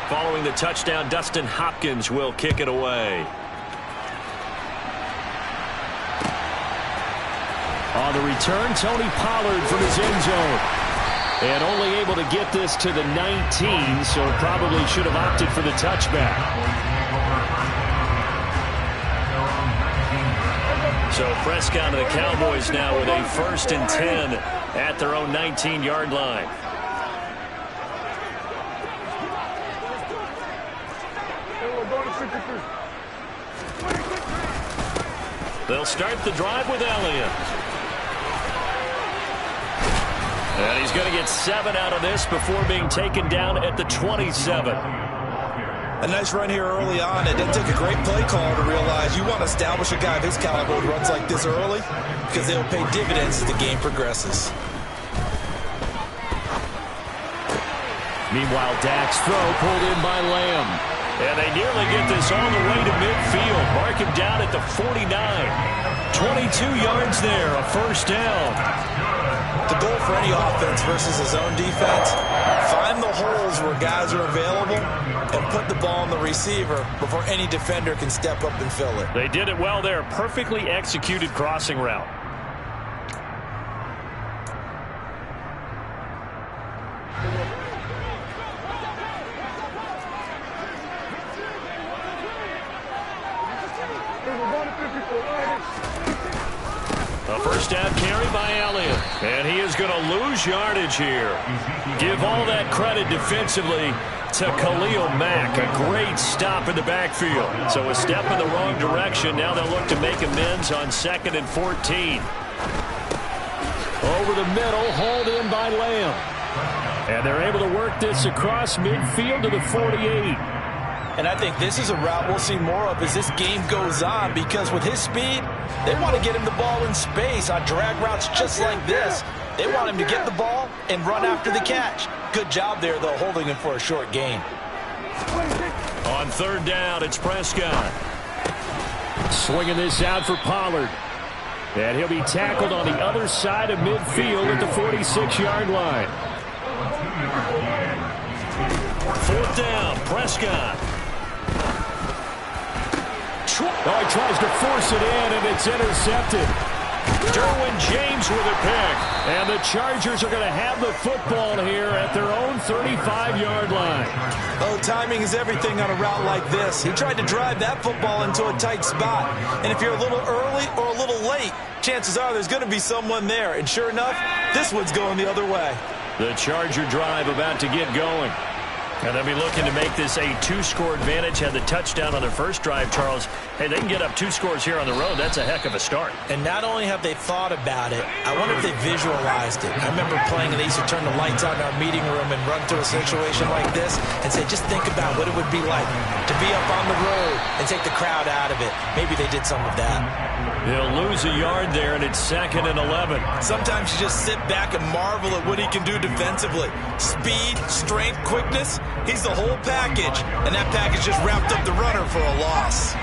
Following the touchdown, Dustin Hopkins will kick it away. On the return, Tony Pollard from his end zone. And only able to get this to the 19, so probably should have opted for the touchback. So Prescott and the Cowboys now with a 1st and 10 at their own 19-yard line. They'll start the drive with Elliott. And he's going to get 7 out of this before being taken down at the 27. A nice run here early on. It didn't take a great play call to realize you want to establish a guy of his caliber who runs like this early because they'll pay dividends as the game progresses. Meanwhile, Dak's throw pulled in by Lamb. And they nearly get this all the way to midfield. Mark him down at the 49. 22 yards there, a 1st down. The goal for any offense versus his own defense, find the holes where guys are available and put the ball on the receiver before any defender can step up and fill it. They did it well there. Perfectly executed crossing route. A 1st down carry by Elliott. And he is going to lose yardage here. Give all that credit defensively to Khalil Mack. A great stop in the backfield. So a step in the wrong direction. Now they'll look to make amends on 2nd and 14. Over the middle, hauled in by Lamb. And they're able to work this across midfield to the 48. And I think this is a route we'll see more of as this game goes on, because with his speed, they want to get him the ball in space on drag routes just like this. They want him to get the ball and run after the catch. Good job there, though, holding him for a short gain. On 3rd down, it's Prescott. Swinging this out for Pollard. And he'll be tackled on the other side of midfield at the 46-yard line. 4th down, Prescott. Oh, he tries to force it in, and it's intercepted. Derwin James with a pick. And the Chargers are going to have the football here at their own 35-yard line. Oh, timing is everything on a route like this. He tried to drive that football into a tight spot. And if you're a little early or a little late, chances are there's going to be someone there. And sure enough, this one's going the other way. The Charger drive about to get going. And they'll be looking to make this a 2-score advantage. Had the touchdown on their first drive, Charles. Hey, they can get up 2 scores here on the road. That's a heck of a start. And not only have they thought about it, I wonder if they visualized it. I remember playing, and they used to turn the lights on in our meeting room and run through a situation like this and say, just think about what it would be like to be up on the road and take the crowd out of it. Maybe they did some of that. They'll lose a yard there, and it's 2nd and 11. Sometimes you just sit back and marvel at what he can do defensively. Speed, strength, quickness. He's the whole package, and that package just wrapped up the runner for a loss.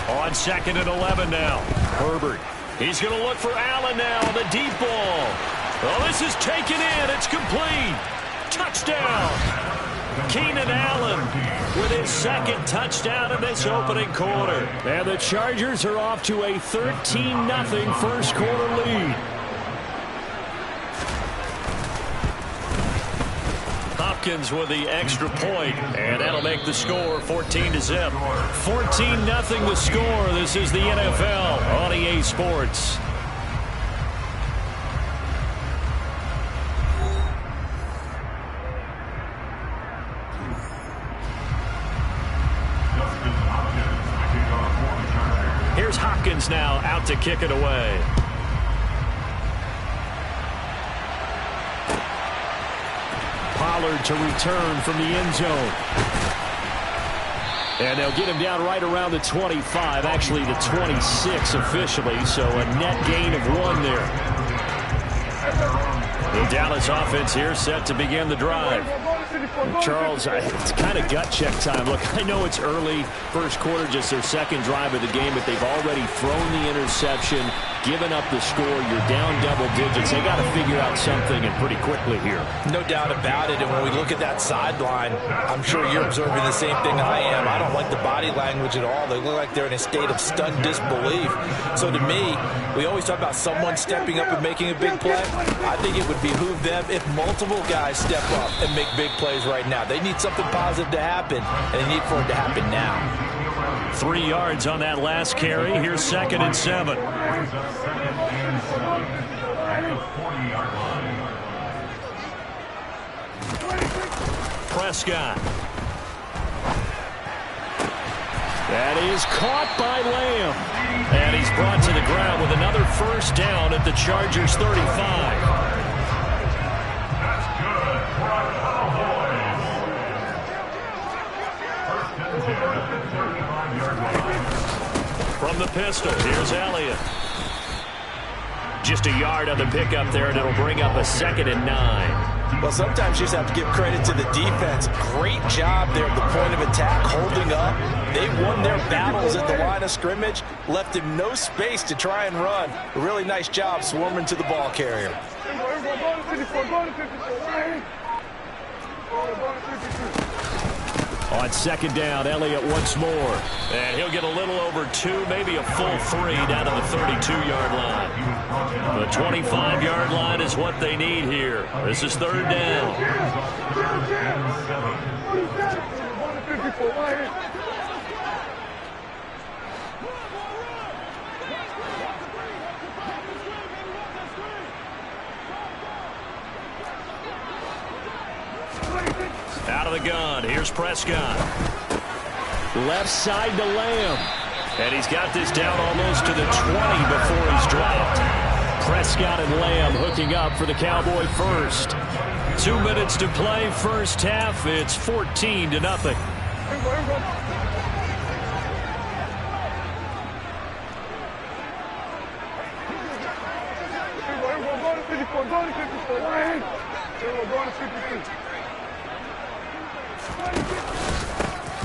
On 2nd and 11 now. Herbert. He's going to look for Allen now on the deep ball. Oh, this is taken in. It's complete. Touchdown. Keenan Allen with his 2nd touchdown in this opening quarter. And the Chargers are off to a 13-0 first quarter lead. Hopkins with the extra point, and that'll make the score 14-0. 14-0 the score. This is the NFL on EA Sports. Here's Hopkins now out to kick it away. Pollard to return from the end zone. And they'll get him down right around the 25, actually the 26 officially, so a net gain of 1 there. The Dallas offense here set to begin the drive. Charles, it's kind of gut check time. Look, I know it's early, first quarter, just their 2nd drive of the game, but they've already thrown the interception. given up the score. You're down double digits. They got to figure out something, and pretty quickly here. No doubt about it. And when we look at that sideline, I'm sure you're observing the same thing I am. I don't like the body language at all. They look like they're in a state of stunned disbelief. So to me, we always talk about someone stepping up and making a big play. I think it would behoove them if multiple guys step up and make big plays right now. They need something positive to happen, and they need for it to happen now. 3 yards on that last carry. Here's 2nd and 7. Prescott. That is caught by Lamb. And he's brought to the ground with another first down at the Chargers' 35. From the pistol, here's Elliott. Just a yard on the pickup there, and it'll bring up a 2nd and 9. Well, sometimes you just have to give credit to the defense. Great job there at the point of attack, holding up. They won their battles at the line of scrimmage, left him no space to try and run. A really nice job swarming to the ball carrier. On 2nd down, Elliott once more. And he'll get a little over 2, maybe a full 3 down to the 32-yard line. The 25-yard line is what they need here. This is 3rd down. Out of the gun, here's Prescott. Left side to Lamb. And he's got this down almost to the 20 before he's dropped. Prescott and Lamb hooking up for the Cowboy first. 2 minutes to play, first half. It's 14-0.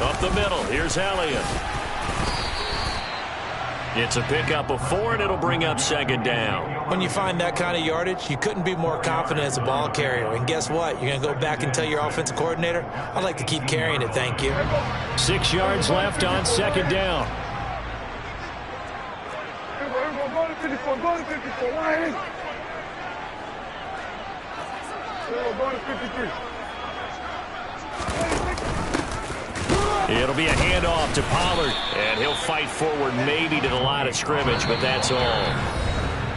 Up the middle, here's Elliott. It's a pickup of 4, and it'll bring up 2nd down. When you find that kind of yardage, you couldn't be more confident as a ball carrier. And guess what? You're going to go back and tell your offensive coordinator, I'd like to keep carrying it, thank you. 6 yards left on 2nd down. It'll be a handoff to Pollard, and he'll fight forward maybe to the line of scrimmage, but that's all.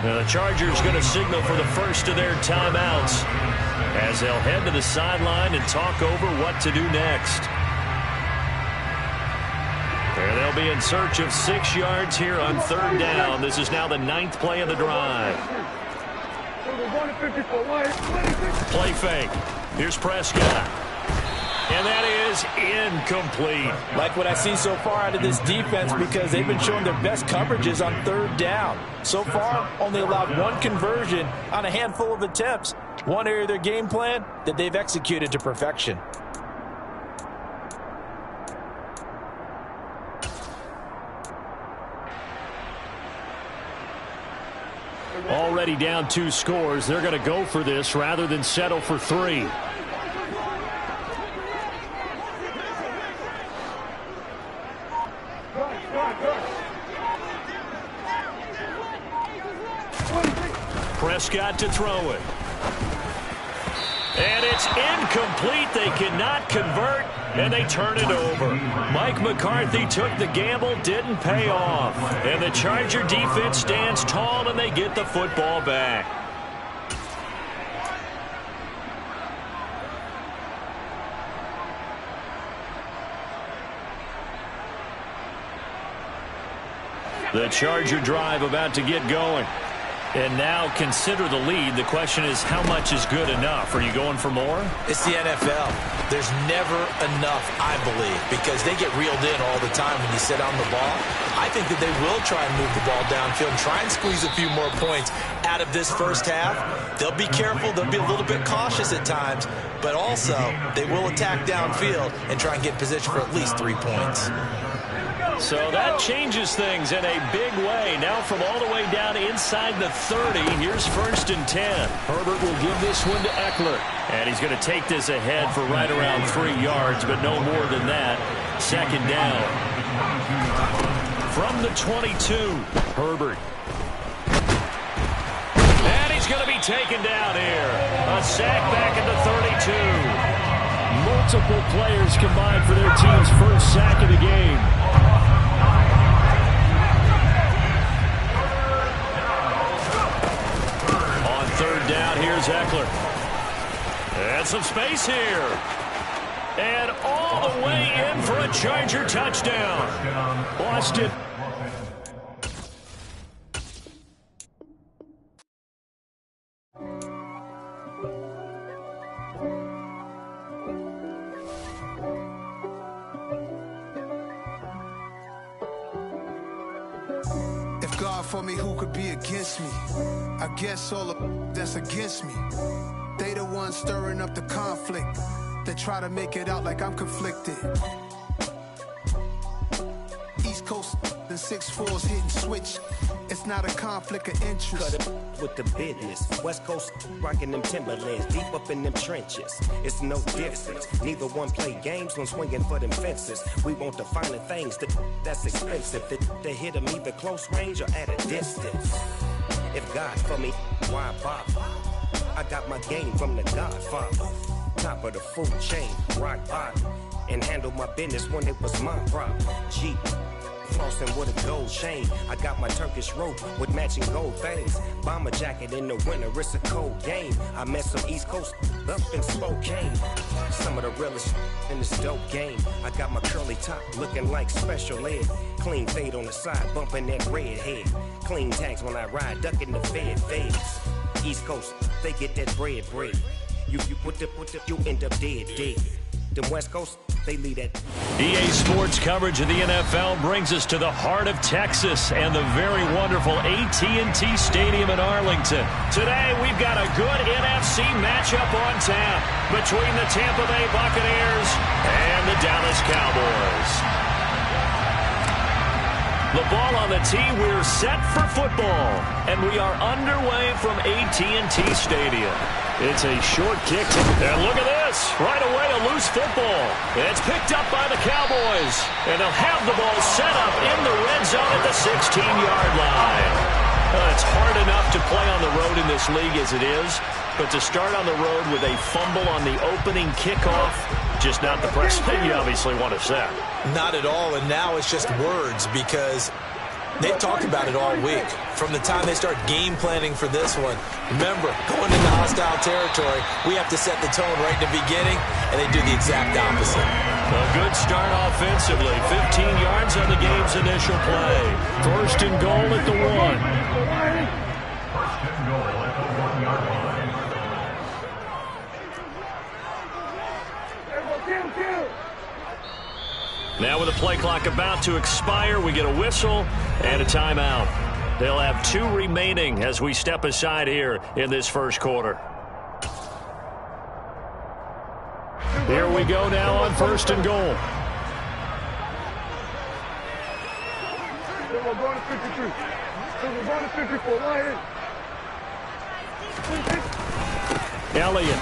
Now the Chargers going to signal for the first of their timeouts as they'll head to the sideline and talk over what to do next. And they'll be in search of 6 yards here on 3rd down. This is now the 9th play of the drive. Play fake. Here's Prescott. And that is incomplete. Like what I've seen so far out of this defense, because they've been showing their best coverages on 3rd down. So far, only allowed 1 conversion on a handful of attempts. One area of their game plan that they've executed to perfection. Already down 2 scores. They're going to go for this rather than settle for 3. Prescott to throw it. And it's incomplete. They cannot convert, and they turn it over. Mike McCarthy took the gamble, didn't pay off. And the Charger defense stands tall, and they get the football back. The Charger drive about to get going. And now consider the lead. The question is, how much is good enough? Are you going for more? It's the NFL. There's never enough, I believe, because they get reeled in all the time when you sit on the ball. I think that they will try and move the ball downfield and try and squeeze a few more points out of this first half. They'll be careful. They'll be a little bit cautious at times, but also they will attack downfield and try and get in position for at least 3 points. So that changes things in a big way. Now from all the way down inside the 30, here's 1st and 10. Herbert will give this one to Eckler. And he's going to take this ahead for right around 3 yards, but no more than that. 2nd down. From the 22, Herbert. And he's going to be taken down here. A sack back at the 32. Multiple players combined for their team's first sack of the game. On 3rd down, here's Eckler. And some space here. And all the way in for a Charger touchdown. Lost it. If God for me, who could be against me? I guess all of that's against me. They the ones stirring up the conflict. They try to make it out like I'm conflicted. East Coast and 6'4's hitting switch. It's not a conflict of interest. Cut it with the business. West Coast rocking them Timberlands, deep up in them trenches. It's no difference. Neither one play games when swinging for them fences. We want the finer things that's expensive. They hit them either close range or at a distance. If God for me, why bother? I got my game from the Godfather. Top of the food chain, rock bottom. And handle my business when it was my problem. Jeep. Flossing with a gold chain. I got my Turkish rope with matching gold things. Bomber jacket in the winter, it's a cold game. I met some East Coast up in Spokane. Some of the realest in this dope game. I got my curly top looking like special ed. Clean fade on the side, bumping that red head. Clean tags when I ride, ducking the feds. East Coast, they get that bread. You you end up dead. Them West Coast, they lead that. EA Sports coverage of the NFL brings us to the heart of Texas and the very wonderful AT&T Stadium in Arlington. Today, we've got a good NFC matchup on tap between the Tampa Bay Buccaneers and the Dallas Cowboys. The ball on the tee, we're set for football, and we are underway from AT&T Stadium. It's a short kick, and look at this. Right away, a loose football. It's picked up by the Cowboys, and they'll have the ball set up in the red zone at the 16-yard line. It's hard enough to play on the road in this league as it is, but to start on the road with a fumble on the opening kickoff, just not the precedent you obviously want to set. Not at all, and now it's just words because they've talked about it all week. From the time they start game planning for this one, remember, going into hostile territory, we have to set the tone right in the beginning, and they do the exact opposite. A good start offensively. 15 yards on the game's initial play. 1st and goal at the 1. Now with the play clock about to expire, we get a whistle and a timeout. They'll have 2 remaining as we step aside here in this first quarter. Here we go now on 1st and goal. Elliott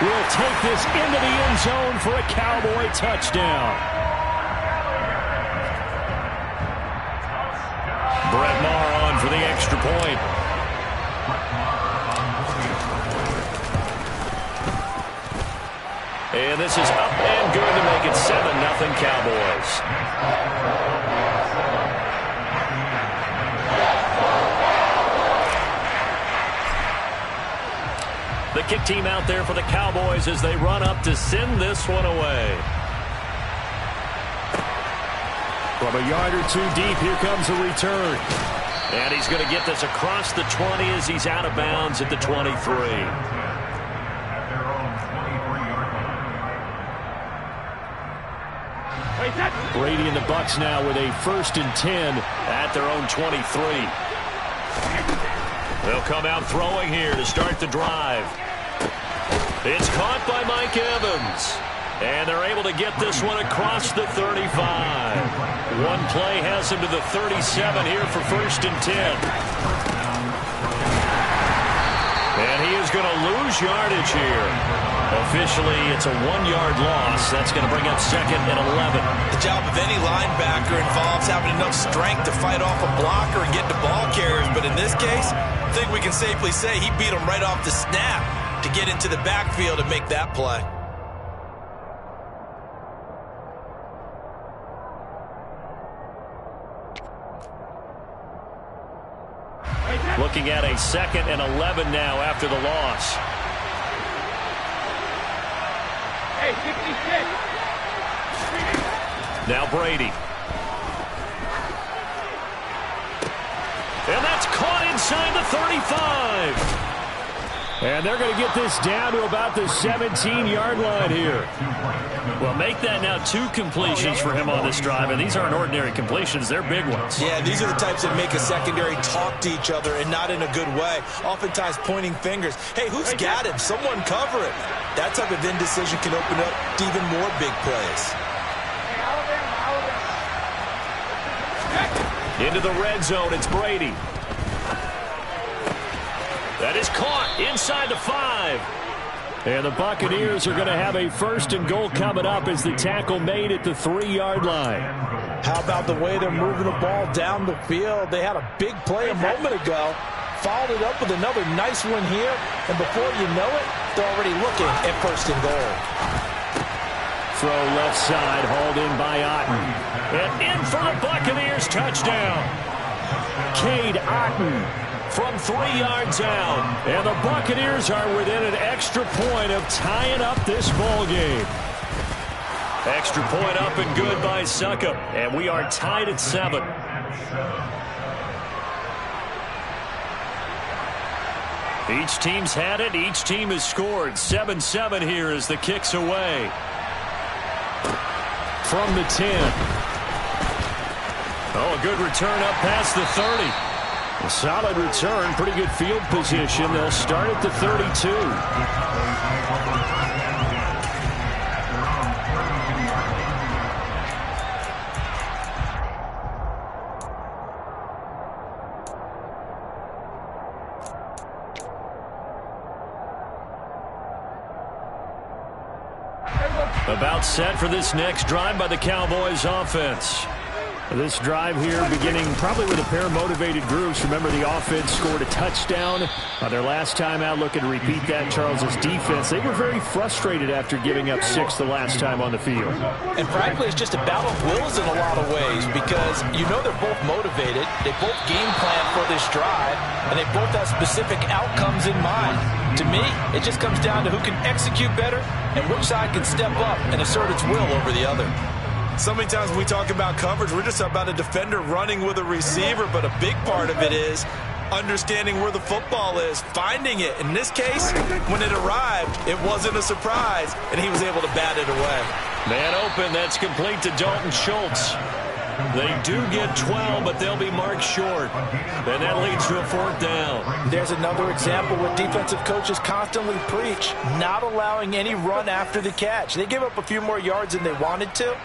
will take this into the end zone for a Cowboy touchdown. Brett Maher on for the extra point. And this is up and good to make it 7-0 Cowboys. The kick team out there for the Cowboys as they run up to send this one away. From a yard or 2 deep, here comes a return. And he's going to get this across the 20 as he's out of bounds at the 23. Brady and the Bucs now with a 1st and 10 at their own 23. They'll come out throwing here to start the drive. It's caught by Mike Evans. And they're able to get this one across the 35. One play has him to the 37 here for 1st and 10. And he is going to lose yardage here. Officially, it's a 1-yard loss. That's going to bring up 2nd and 11. The job of any linebacker involves having enough strength to fight off a blocker and get to ball carriers. But in this case, I think we can safely say he beat him right off the snap to get into the backfield and make that play. Looking at a 2nd and 11 now after the loss. Hey, 66. Now Brady. And that's caught inside the 35. And they're going to get this down to about the 17-yard line here. Well, make that now 2 completions for him on this drive, and these aren't ordinary completions. They're big ones. Yeah, these are the types that make a secondary talk to each other, and not in a good way. Oftentimes pointing fingers. Hey, who's got him? Someone cover it. That type of indecision can open up to even more big plays. Into the red zone, it's Brady. That is caught inside the 5. And the Buccaneers are going to have a 1st and goal coming up as the tackle made at the 3-yard line. How about the way they're moving the ball down the field? They had a big play a moment ago, followed it up with another nice one here, and before you know it, they're already looking at 1st and goal. Throw left side, hauled in by Otten. And in for the Buccaneers, touchdown. Cade Otten from 3 yards out. And the Buccaneers are within an extra point of tying up this ball game. Extra point up and good by Succop. And we are tied at 7. Each team's had it. Each team has scored. 7-7 here as the kick's away. From the 10. Oh, a good return up past the 30. A solid return, pretty good field position. They'll start at the 32. About set for this next drive by the Cowboys offense. This drive here beginning probably with a pair of motivated groups. Remember, the offense scored a touchdown their last time out. Looking to repeat that. Charles's defense, they were very frustrated after giving up 6 the last time on the field. And frankly, it's just a battle of wills in a lot of ways, because you know they're both motivated. They both game plan for this drive, and they both have specific outcomes in mind. To me, it just comes down to who can execute better and which side can step up and assert its will over the other. So many times when we talk about coverage, we're just about a defender running with a receiver, but a big part of it is understanding where the football is, finding it. In this case, when it arrived, it wasn't a surprise, and he was able to bat it away. Man open, that's complete to Dalton Schultz. They do get 12, but they'll be marked short. And that leads to a 4th down. There's another example what defensive coaches constantly preach, not allowing any run after the catch. They give up a few more yards than they wanted to,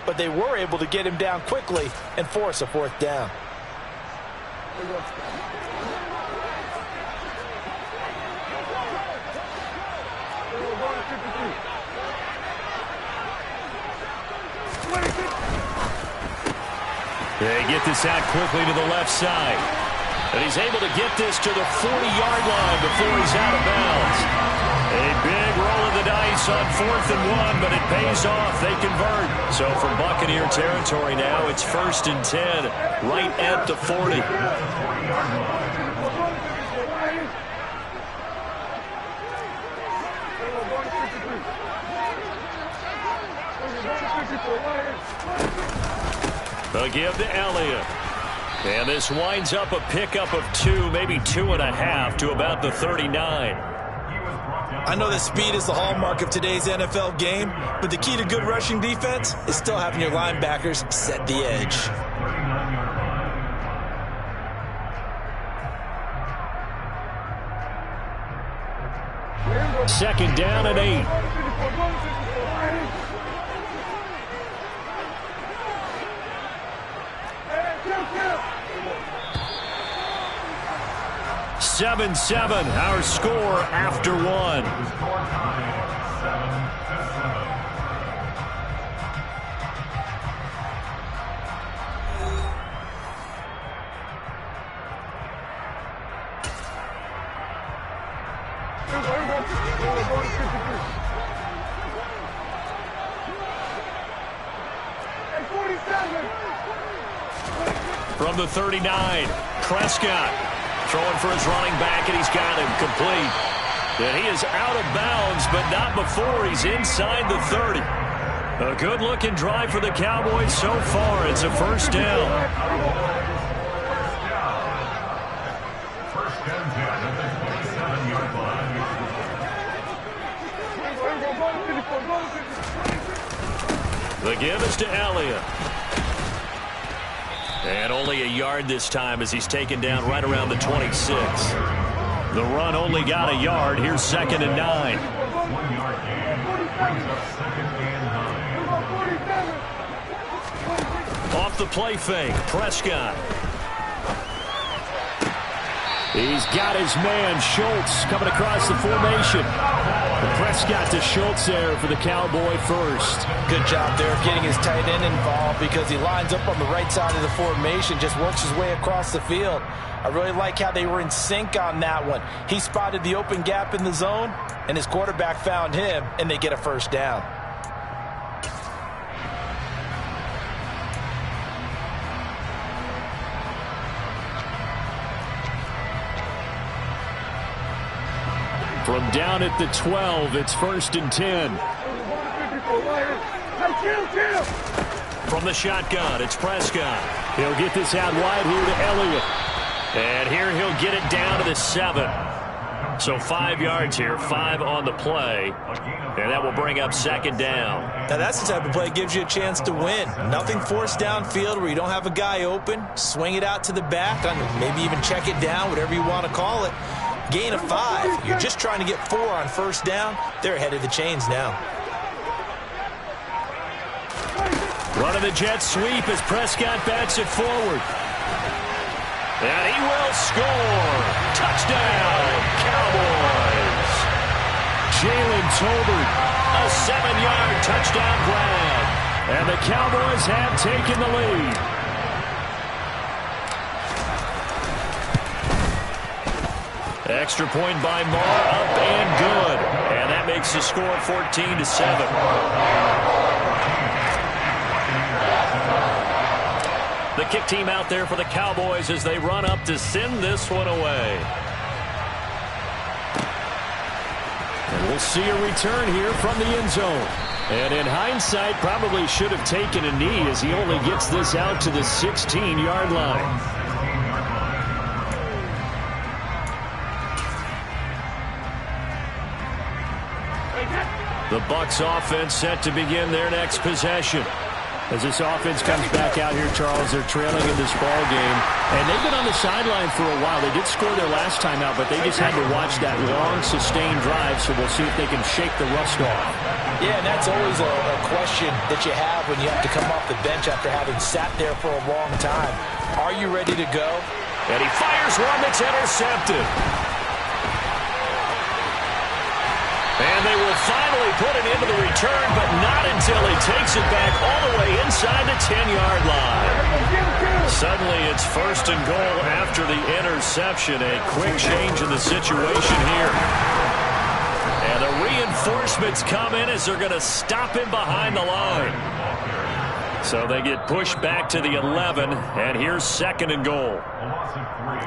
but they were able to get him down quickly and force a 4th down. They get this out quickly to the left side. And he's able to get this to the 40-yard line before he's out of bounds. A big roll of the dice on 4th and 1, but it pays off. They convert. So from Buccaneer territory now, it's 1st and 10, right at the 40. They'll give to Elliott. And this winds up a pickup of 2, maybe 2.5 to about the 39. I know that speed is the hallmark of today's NFL game, but the key to good rushing defense is still having your linebackers set the edge. Second down and 8. Seven, our score after one. From the 39, Prescott throwing for his running back, and he's got him complete. And he is out of bounds, but not before he's inside the 30. A good-looking drive for the Cowboys so far. It's a first down. The give is to Elliott. And only a yard this time as he's taken down right around the 26. The run only got a yard. Here's 2nd and 9. Off the play fake, Prescott. He's got his man, Schultz, coming across the formation. Prescott to Schultz there for the Cowboy first. Good job there of getting his tight end involved because he lines up on the right side of the formation, just works his way across the field. I really like how they were in sync on that one. He spotted the open gap in the zone, and his quarterback found him, and they get a first down. From down at the 12, it's 1st and 10. From the shotgun, it's Prescott. He'll get this out wide here to Elliott. And here he'll get it down to the 7. So 5 yards here, 5 on the play. And that will bring up 2nd down. Now that's the type of play that gives you a chance to win. Nothing forced downfield where you don't have a guy open. Swing it out to the back, maybe even check it down, whatever you want to call it. Gain of 5. You're just trying to get 4 on first down. They're ahead of the chains now. Running the jet sweep as Prescott bats it forward. And he will score. Touchdown, Cowboys. Jalen Tolbert, a 7-yard touchdown grab. And the Cowboys have taken the lead. Extra point by Marr, up and good. And that makes the score 14-7. The kick team out there for the Cowboys as they run up to send this one away. And we'll see a return here from the end zone. And in hindsight, probably should have taken a knee as he only gets this out to the 16-yard line. The Bucs offense set to begin their next possession. As this offense comes back out here, Charles, they're trailing in this ball game. And they've been on the sideline for a while. They did score their last time out, but they just had to watch that long, sustained drive, so we'll see if they can shake the rust off. Yeah, and that's always a question that you have when you have to come off the bench after having sat there for a long time. Are you ready to go? And he fires one that's intercepted. And they will finally put it into the return, but not until he takes it back all the way inside the 10-yard line. Suddenly it's 1st and goal after the interception. A quick change in the situation here. And the reinforcements come in as they're going to stop him behind the line. So they get pushed back to the 11, and here's 2nd and goal. A loss of 3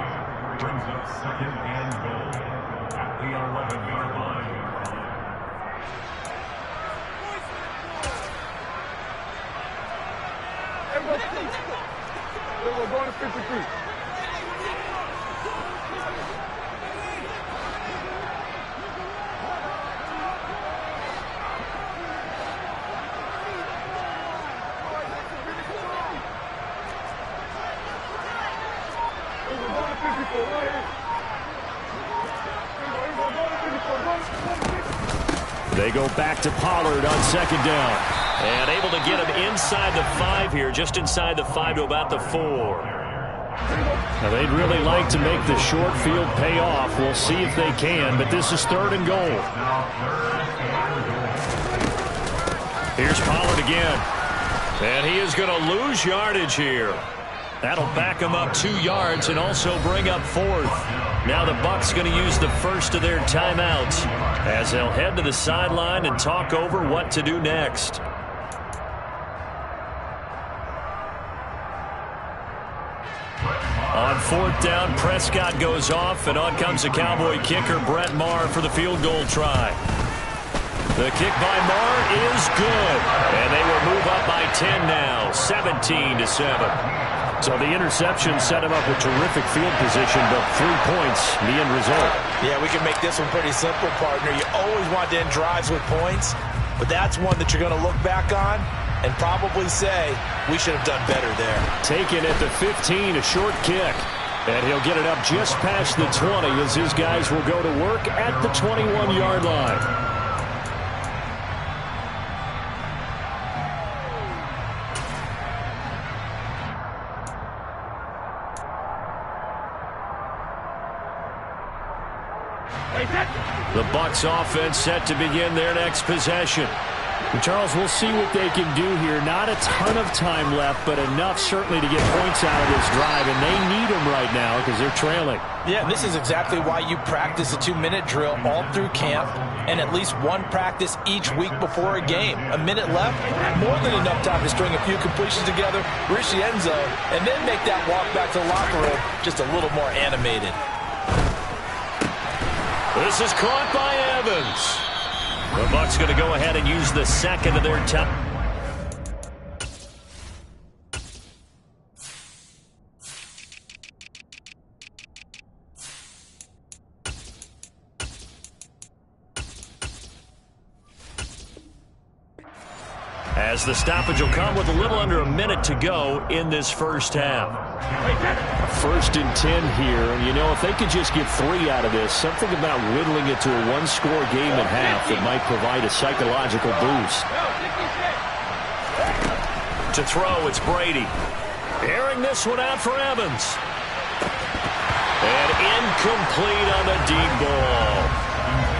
brings up 2nd and goal at the 11-yard line. We're going to 53. They go back to Pollard on second down. And able to get him inside the 5 here, just inside the 5 to about the 4. Now they'd really like to make the short field pay off. We'll see if they can, but this is 3rd and goal. Here's Pollard again. And he is going to lose yardage here. That'll back him up 2 yards and also bring up 4th. Now the Bucs going to use the first of their timeouts as they'll head to the sideline and talk over what to do next. On 4th down, Prescott goes off, and on comes the Cowboy kicker, Brett Maher, for the field goal try. The kick by Maher is good, and they will move up by 10 now, 17-7. So the interception set him up with terrific field position, but 3 points, the end result. Yeah, we can make this one pretty simple, partner. You always want to end drives with points, but that's one that you're going to look back on and probably say, we should have done better there. Taken at the 15, a short kick. And he'll get it up just past the 20 as his guys will go to work at the 21-yard line. The Bucs offense set to begin their next possession. And Charles, we'll see what they can do here. Not a ton of time left, but enough certainly to get points out of this drive, and they need them right now because they're trailing. Yeah, this is exactly why you practice a 2-minute drill all through camp and at least one practice each week before a game. A minute left, more than enough time to string a few completions together, reach the end zone, and then make that walk back to the locker room just a little more animated. This is caught by Evans. The Bucs going to go ahead and use the second of their time. As the stoppage will come with a little under a minute to go in this first half. 1st and 10 here, and you know, if they could just get 3 out of this, something about whittling it to a 1-score game at half that might provide a psychological boost. To throw, it's Brady. Airing this one out for Evans. And incomplete on the deep ball.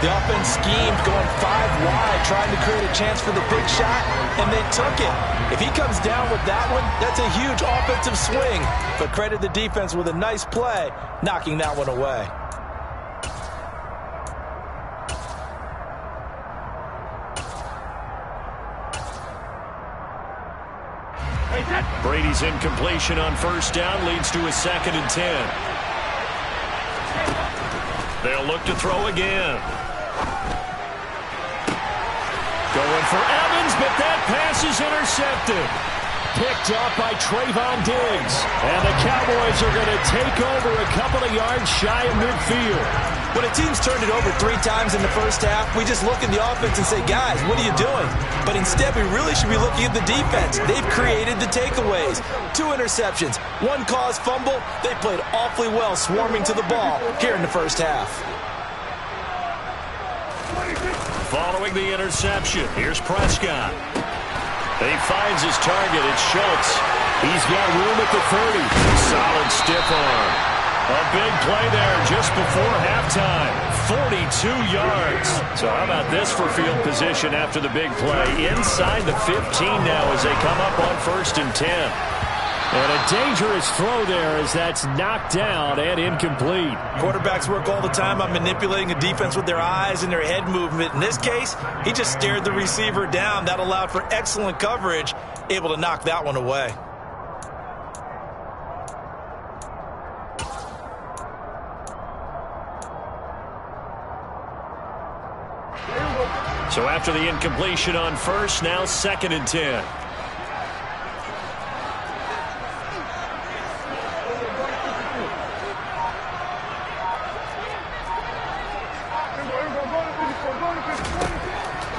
The offense schemed, going 5 wide, trying to create a chance for the big shot, and they took it. If he comes down with that one, that's a huge offensive swing. But credit the defense with a nice play, knocking that one away. Brady's incompletion on 1st down leads to a 2nd and 10. They'll look to throw again. Going for Evans, but that pass is intercepted. Picked up by Trayvon Diggs. And the Cowboys are going to take over a couple of yards shy of midfield. When a team's turned it over 3 times in the first half, we just look at the offense and say, guys, what are you doing? But instead, we really should be looking at the defense. They've created the takeaways. 2 interceptions, 1 caused fumble. They played awfully well swarming to the ball here in the first half. Following the interception, here's Prescott. He finds his target. It's Schultz. He's got room at the 30. Solid stiff arm. A big play there just before halftime. 42 yards. So how about this for field position after the big play? Inside the 15 now as they come up on 1st and 10. And a dangerous throw there as that's knocked down and incomplete. Quarterbacks work all the time on manipulating a defense with their eyes and their head movement. In this case, he just stared the receiver down. That allowed for excellent coverage, able to knock that one away. So after the incompletion on 1st, now 2nd and 10.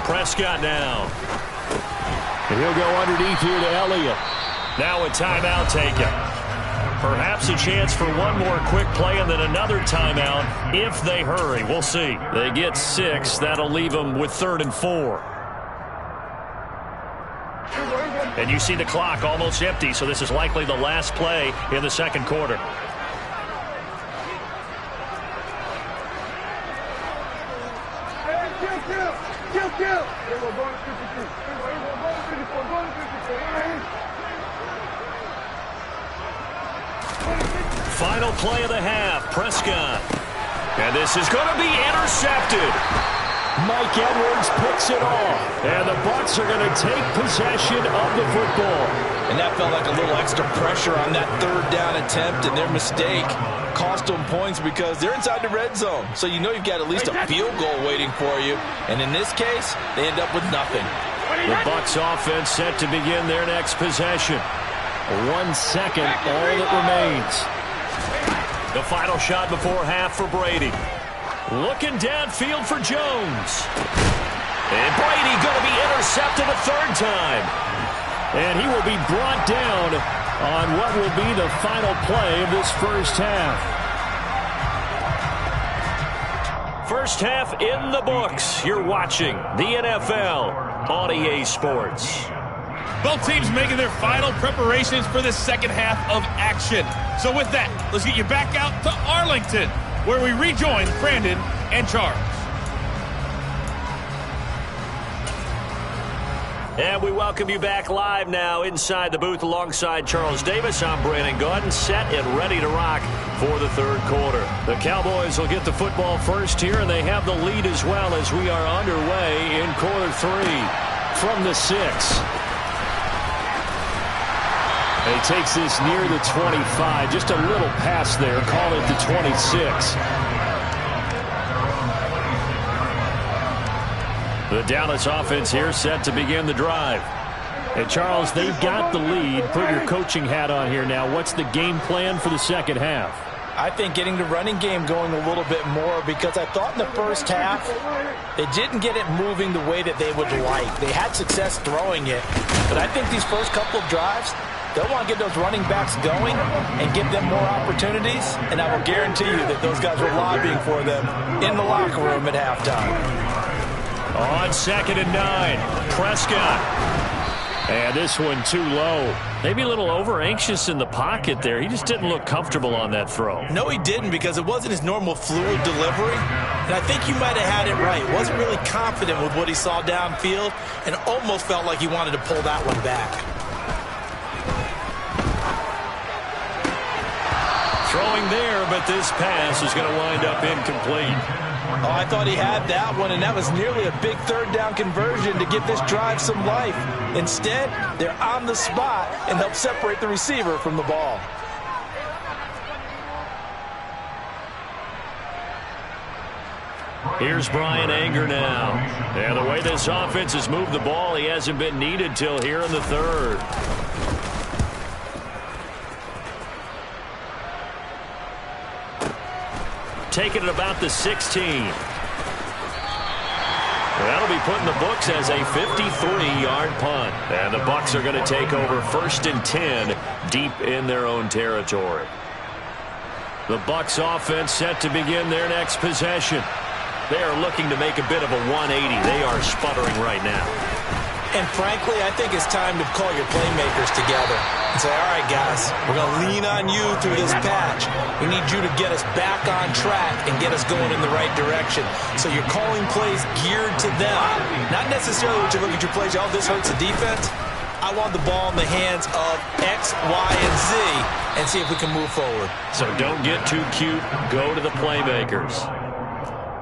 Prescott now. And he'll go underneath here to Elliott. Now a timeout taken. Perhaps a chance for one more quick play and then another timeout if they hurry. We'll see. They get 6. That'll leave them with 3rd and 4. And you see the clock almost empty, so this is likely the last play in the second quarter. Final play of the half, Prescott. And this is going to be intercepted. Mike Edwards picks it off. And the Bucs are going to take possession of the football. And that felt like a little extra pressure on that 3rd down attempt, and their mistake cost them points because they're inside the red zone. So you know you've got at least a field goal waiting for you. And in this case, they end up with nothing. The Bucs offense set to begin their next possession. 1 second, all that remains. The final shot before half for Brady. Looking downfield for Jones. And Brady going to be intercepted a 3rd time. And he will be brought down on what will be the final play of this first half. First half in the books. You're watching the NFL on EA Sports. Both teams making their final preparations for the second half of action. So with that, let's get you back out to Arlington, where we rejoin Brandon and Charles. And we welcome you back live now inside the booth alongside Charles Davis. I'm Brandon Gaudin, set and ready to rock for the third quarter. The Cowboys will get the football first here, and they have the lead as well as we are underway in quarter 3 from the 6. He takes this near the 25, just a little pass there, call it the 26. The Dallas offense here set to begin the drive. And Charles, they've got the lead. Put your coaching hat on here now. What's the game plan for the second half? I think getting the running game going a little bit more, because I thought in the first half they didn't get it moving the way that they would like. They had success throwing it, but I think these first couple of drives, they'll want to get those running backs going and give them more opportunities, and I will guarantee you that those guys were lobbying for them in the locker room at halftime. On 2nd and 9, Prescott. And this one too low. Maybe a little over-anxious in the pocket there. He just didn't look comfortable on that throw. No, he didn't, because it wasn't his normal fluid delivery. And I think you might have had it right. Wasn't really confident with what he saw downfield and almost felt like he wanted to pull that one back. Throwing there, but this pass is going to wind up incomplete. Oh, I thought he had that one, and that was nearly a big 3rd down conversion to give this drive some life. Instead, they're on the spot and help separate the receiver from the ball. Here's Brian Anger now. And the way this offense has moved the ball, he hasn't been needed till here in the 3rd. Taking it about the 16. That'll be put in the books as a 53-yard punt. And the Bucs are going to take over 1st and 10 deep in their own territory. The Bucs offense set to begin their next possession. They are looking to make a bit of a 180. They are sputtering right now. And frankly, I think it's time to call your playmakers together and say, all right, guys, we're going to lean on you through this patch. We need you to get us back on track and get us going in the right direction. So you're calling plays geared to them. Not necessarily when you look at your plays, oh, this hurts the defense. I want the ball in the hands of X, Y, and Z and see if we can move forward. So don't get too cute. Go to the playmakers.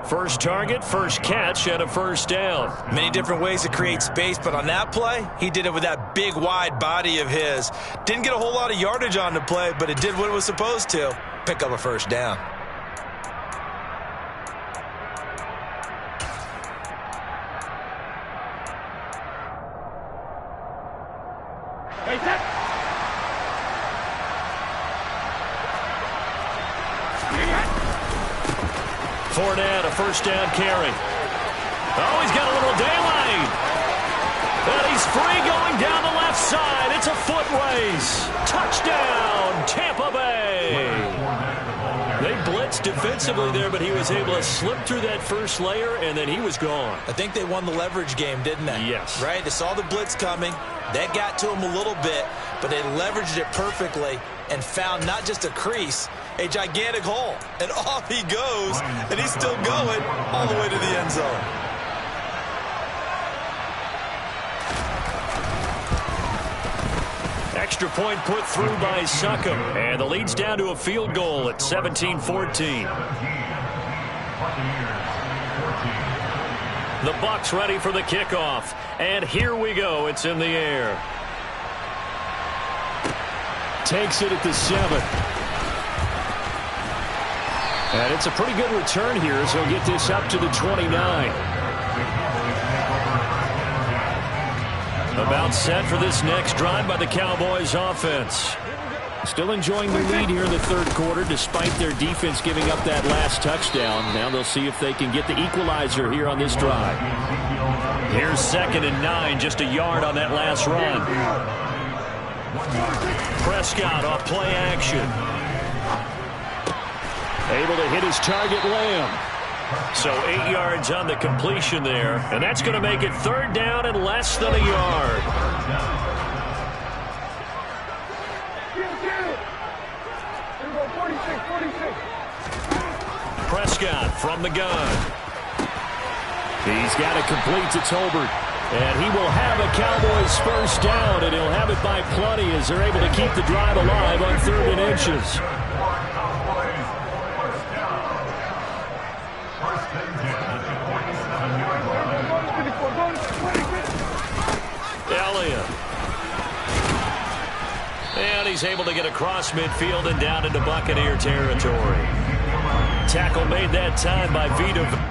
First target, first catch, and a 1st down. Many different ways to create space, but on that play, he did it with that big, wide body of his. Didn't get a whole lot of yardage on the play, but it did what it was supposed to. Pick up a 1st down. Fournette, a 1st down carry. Oh, he's got a little daylight. And he's free going down the left side. It's a foot race. Touchdown, Tampa Bay. defensively there, but he was able to slip through that first layer, and then he was gone. I think they won the leverage game, didn't they? Yes. Right? They saw the blitz coming. That got to him a little bit, but they leveraged it perfectly and found not just a crease, a gigantic hole. And off he goes, and he's still going all the way to the end zone. Extra point put through by Succop, and the lead's down to a field goal at 17-14. The Bucs ready for the kickoff, and here we go. It's in the air. Takes it at the 7. And it's a pretty good return here, so he'll get this up to the 29. About set for this next drive by the Cowboys offense. Still enjoying the lead here in the third quarter despite their defense giving up that last touchdown. Now they'll see if they can get the equalizer here on this drive. Here's 2nd and 9, just a yard on that last run. Prescott off play action. Able to hit his target, Lamb. So 8 yards on the completion there, and that's going to make it 3rd down and less than a yard. Prescott from the gun. He's got it complete to Tolbert, and he will have a Cowboys first down, and he'll have it by plenty as they're able to keep the drive alive on 3rd and inches. Elliott. And he's able to get across midfield and down into Buccaneer territory. Tackle made that time by Vita.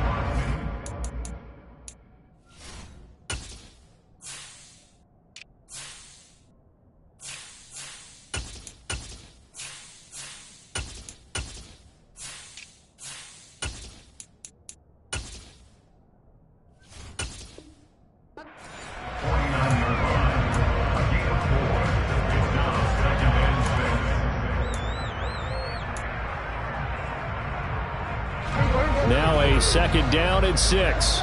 Now a 2nd down and 6.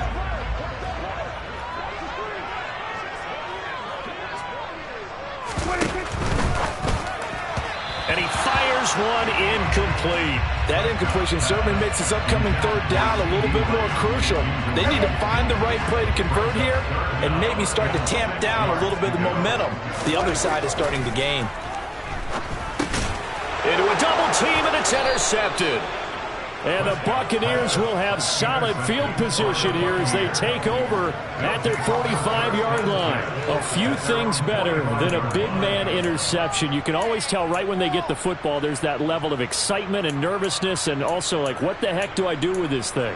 And he fires one incomplete. That incompletion certainly makes this upcoming 3rd down a little bit more crucial. They need to find the right play to convert here and maybe start to tamp down a little bit of momentum. The other side is starting to gain. Into a double team, and it's intercepted. And the Buccaneers will have solid field position here as they take over at their 45-yard line. A few things better than a big man interception. You can always tell right when they get the football, there's that level of excitement and nervousness, and also like, what the heck do I do with this thing?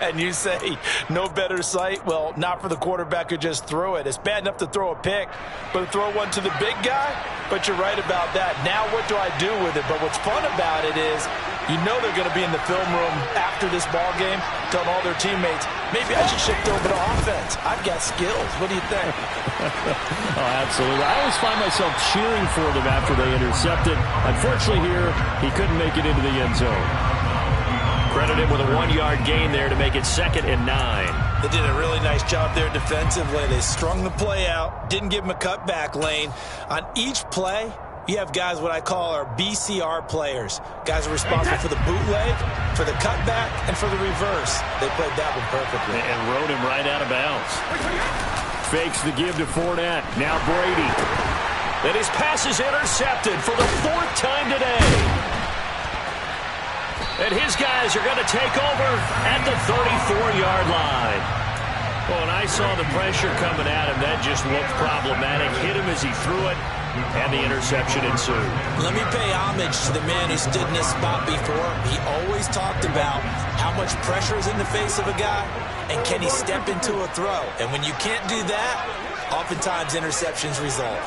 And you say, no better sight? Well, not for the quarterback who just threw it. It's bad enough to throw a pick, but to throw one to the big guy? But you're right about that. Now what do I do with it? But what's fun about it is, you know they're going to be in the film room after this ball game, telling all their teammates, maybe I should shift over to offense. I've got skills. What do you think? Oh, absolutely. I always find myself cheering for them after they intercepted. Unfortunately here, he couldn't make it into the end zone. Credit him with a 1-yard gain there to make it 2nd and 9. They did a really nice job there defensively. They strung the play out, didn't give him a cutback lane. On each play, you have guys what I call our BCR players. Guys are responsible for the bootleg, for the cutback, and for the reverse. They played that one perfectly. And rode him right out of bounds. Fakes the give to Fournette. Now Brady. And his pass is intercepted for the 4th time today. And his guys are going to take over at the 34-yard line. Well, when I saw the pressure coming at him, that just looked problematic. Hit him as he threw it, and the interception ensued. Let me pay homage to the man who stood in this spot before. He always talked about how much pressure is in the face of a guy, and can he step into a throw. And when you can't do that, oftentimes interceptions result.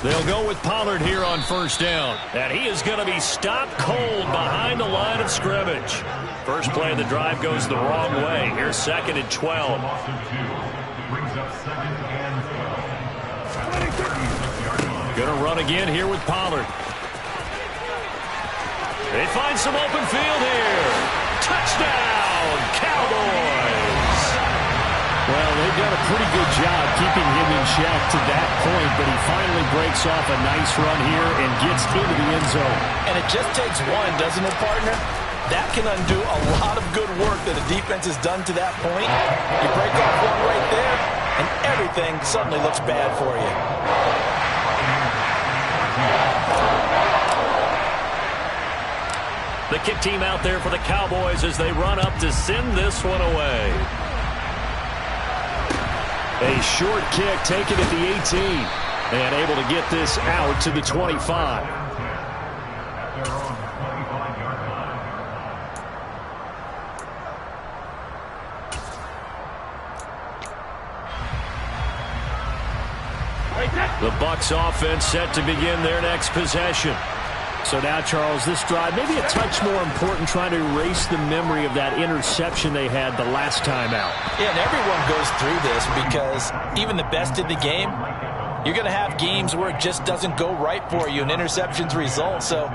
They'll go with Pollard here on 1st down. And he is going to be stopped cold behind the line of scrimmage. First play of the drive goes the wrong way. Here's 2nd and 12. Brings up 2nd and 12. Going to run again here with Pollard. They find some open field here. Touchdown, Cowboys! Well, they've done a pretty good job keeping him in check to that point, but he finally breaks off a nice run here and gets into the end zone. And it just takes one, doesn't it, partner? That can undo a lot of good work that the defense has done to that point. You break off one right there, and everything suddenly looks bad for you. The kick team out there for the Cowboys as they run up to send this one away. A short kick taken at the 18 and able to get this out to the 25. The Bucs offense set to begin their next possession. So now, Charles, this drive maybe a touch more important, trying to erase the memory of that interception they had the last time out. Yeah, and everyone goes through this because even the best in the game, you're going to have games where it just doesn't go right for you and interceptions result. So,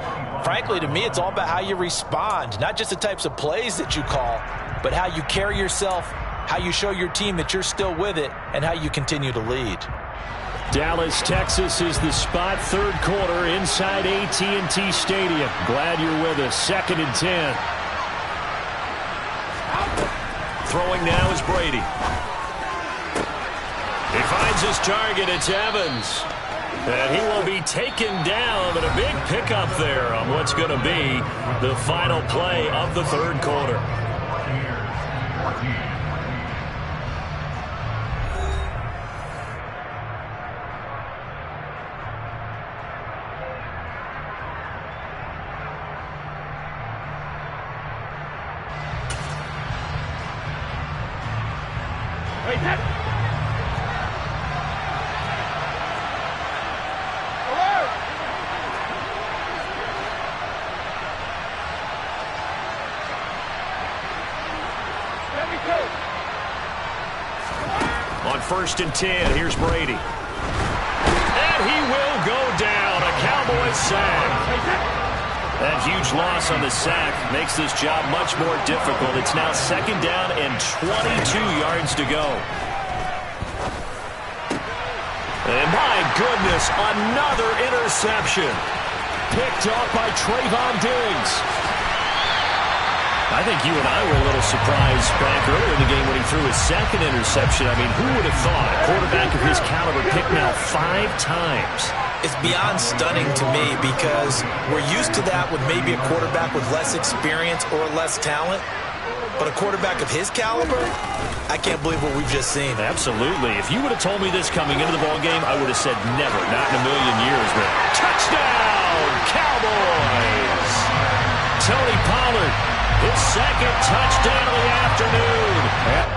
frankly, to me, it's all about how you respond, not just the types of plays that you call, but how you carry yourself, how you show your team that you're still with it, and how you continue to lead. Dallas, Texas is the spot. Third quarter inside AT&T Stadium. Glad you're with us. 2nd and 10. Throwing now is Brady. He finds his target. It's Evans. And he will be taken down, but a big pickup there on what's going to be the final play of the third quarter. On 1st and 10, here's Brady. And he will go down. A Cowboys sack. That huge loss on the sack makes this job much more difficult. It's now 2nd down and 22 yards to go. And my goodness, another interception. Picked up by Trayvon Diggs. I think you and I were a little surprised back earlier in the game when he threw his 2nd interception. I mean, who would have thought a quarterback of his caliber picked now 5 times? It's beyond stunning to me because we're used to that with maybe a quarterback with less experience or less talent. But a quarterback of his caliber, I can't believe what we've just seen. Absolutely. If you would have told me this coming into the ballgame, I would have said never, not in a million years. But touchdown, Cowboys! Tony Pollard, his 2nd touchdown of the afternoon.